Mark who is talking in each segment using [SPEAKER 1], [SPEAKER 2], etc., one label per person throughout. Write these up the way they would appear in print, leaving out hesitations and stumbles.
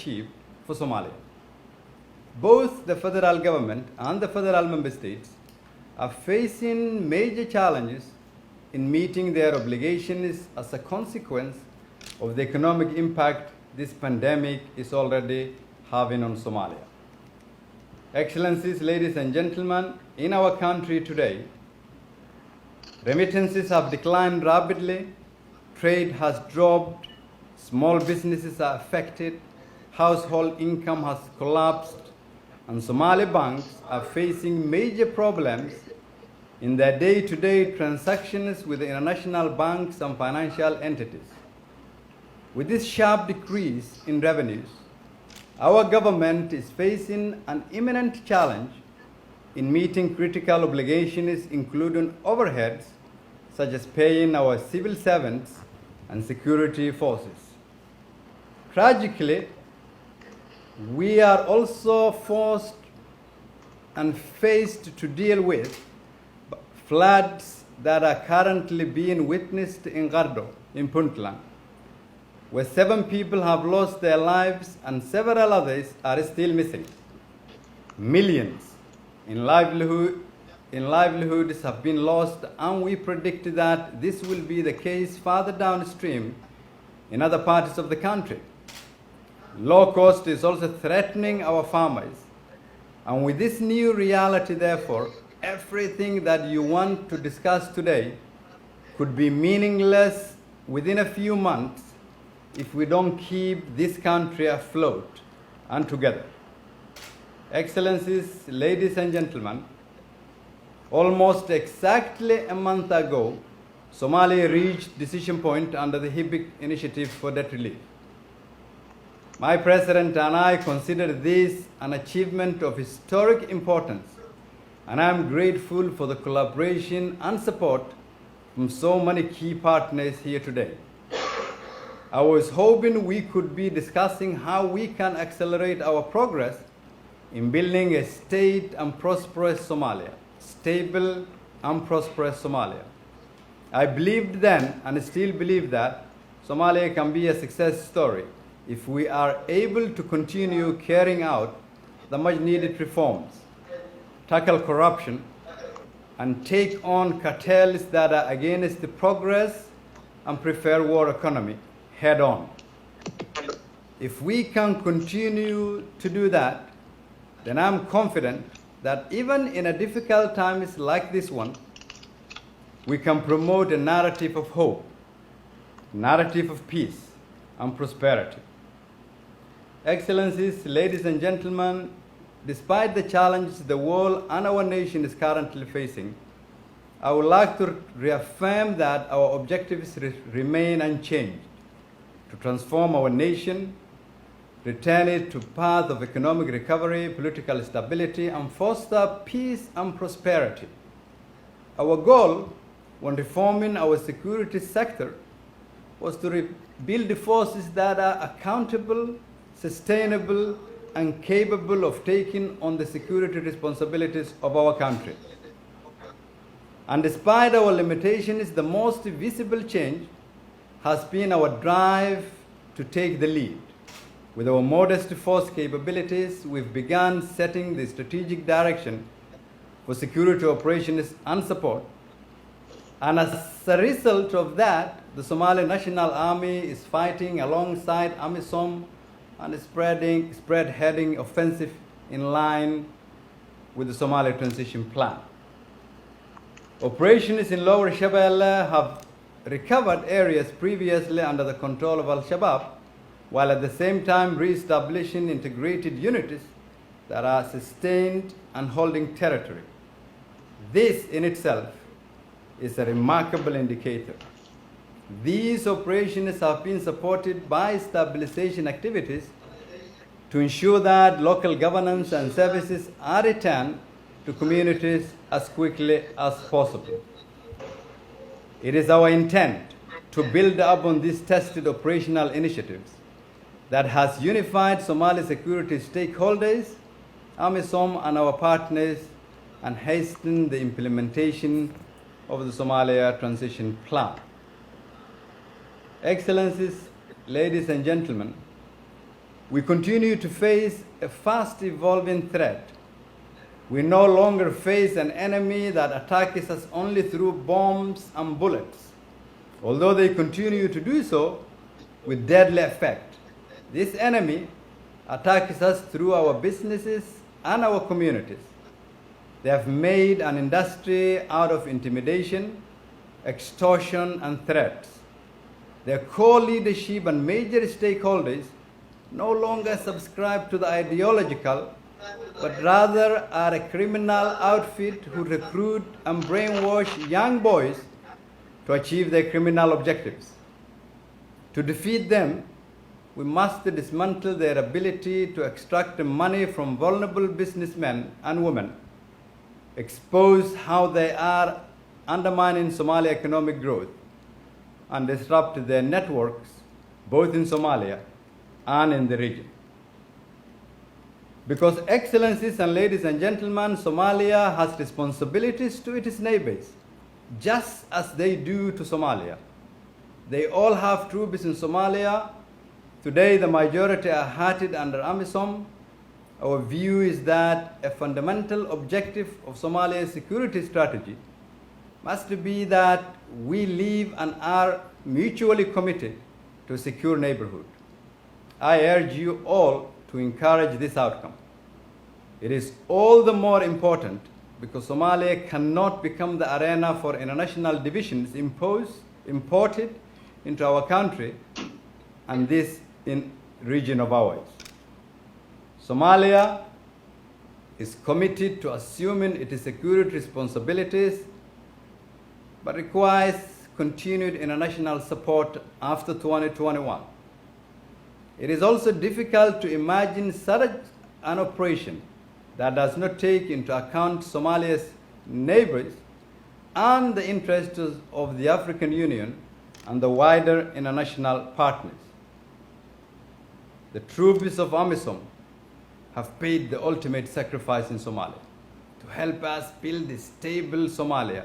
[SPEAKER 1] achieve for Somalia. Both the federal government and the federal member states are facing major challenges in meeting their obligations as a consequence of the economic impact this pandemic is already having on Somalia. Excellencies, ladies and gentlemen, in our country today, remittances have declined rapidly, trade has dropped, small businesses are affected, household income has collapsed, and Somali banks are facing major problems in their day-to-day transactions with international banks and financial entities. With this sharp decrease in revenues, our government is facing an imminent challenge in meeting critical obligations, including overheads such as paying our civil servants and security forces. Tragically, we are also forced and faced to deal with floods that are currently being witnessed in Gardo, in Puntland, where 7 people have lost their lives and several others are still missing. Millions in livelihoods have been lost, and we predict that this will be the case further downstream in other parts of the country. Low cost is also threatening our farmers. And with this new reality, therefore, everything that you want to discuss today could be meaningless within a few months if we don't keep this country afloat and together. Excellencies, ladies and gentlemen, almost exactly a month ago, Somalia reached decision point under the HIBIC initiative for debt relief. My President and I consider this an achievement of historic importance, and I am grateful for the collaboration and support from so many key partners here today. I was hoping we could be discussing how we can accelerate our progress in building a stable and prosperous Somalia. I believed then and still believe that Somalia can be a success story if we are able to continue carrying out the much needed reforms, tackle corruption, and take on cartels that are against the progress and prefer war economy head on. If we can continue to do that, then I'm confident that even in a difficult times like this one, we can promote a narrative of hope, narrative of peace and prosperity. Excellencies, ladies and gentlemen, despite the challenges the world and our nation is currently facing, I would like to reaffirm that our objectives remain unchanged: to transform our nation, return it to a path of economic recovery, political stability, and foster peace and prosperity. Our goal when reforming our security sector was to rebuild forces that are accountable, sustainable, and capable of taking on the security responsibilities of our country. And despite our limitations, the most visible change has been our drive to take the lead. With our modest force capabilities, we've begun setting the strategic direction for security operations and support. And as a result of that, the Somali National Army is fighting alongside AMISOM and spread-heading offensive in line with the Somali Transition Plan. Operations in Lower Shabelle have recovered areas previously under the control of Al-Shabaab, while at the same time re-establishing integrated units that are sustained and holding territory. This in itself is a remarkable indicator. These operations have been supported by stabilization activities to ensure that local governance and services are returned to communities as quickly as possible. It is our intent to build upon these tested operational initiatives that has unified Somali security stakeholders, AMISOM and our partners, and hasten the implementation of the Somalia Transition Plan. Excellencies, ladies and gentlemen, We continue to face a fast evolving threat. We no longer face an enemy that attacks us only through bombs and bullets, although they continue to do so with deadly effect. This enemy attacks us through our businesses and our communities. They have made an industry out of intimidation, extortion, and threats. Their core leadership and major stakeholders no longer subscribe to the ideological, but rather are a criminal outfit who recruit and brainwash young boys to achieve their criminal objectives. To defeat them, we must dismantle their ability to extract money from vulnerable businessmen and women, expose how they are undermining Somalia economic growth, and disrupt their networks both in Somalia and in the region. Because, Excellencies and ladies and gentlemen, Somalia has responsibilities to its neighbors, just as they do to Somalia. They all have troops in Somalia. Today, the majority are hearted under AMISOM. Our view is that a fundamental objective of Somalia's security strategy must be that we live and are mutually committed to a secure neighborhood. I urge you all to encourage this outcome. It is all the more important because Somalia cannot become the arena for international divisions imported into our country and this in region of ours. Somalia is committed to assuming its security responsibilities, but requires continued international support after 2021. It is also difficult to imagine such an operation that does not take into account Somalia's neighbors and the interests of the African Union and the wider international partners. The troops of AMISOM have paid the ultimate sacrifice in Somalia to help us build a stable Somalia,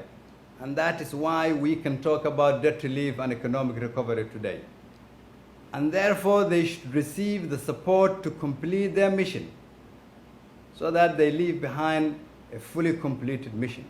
[SPEAKER 1] and that is why we can talk about debt relief and economic recovery today. And therefore, they should receive the support to complete their mission so that they leave behind a fully completed mission.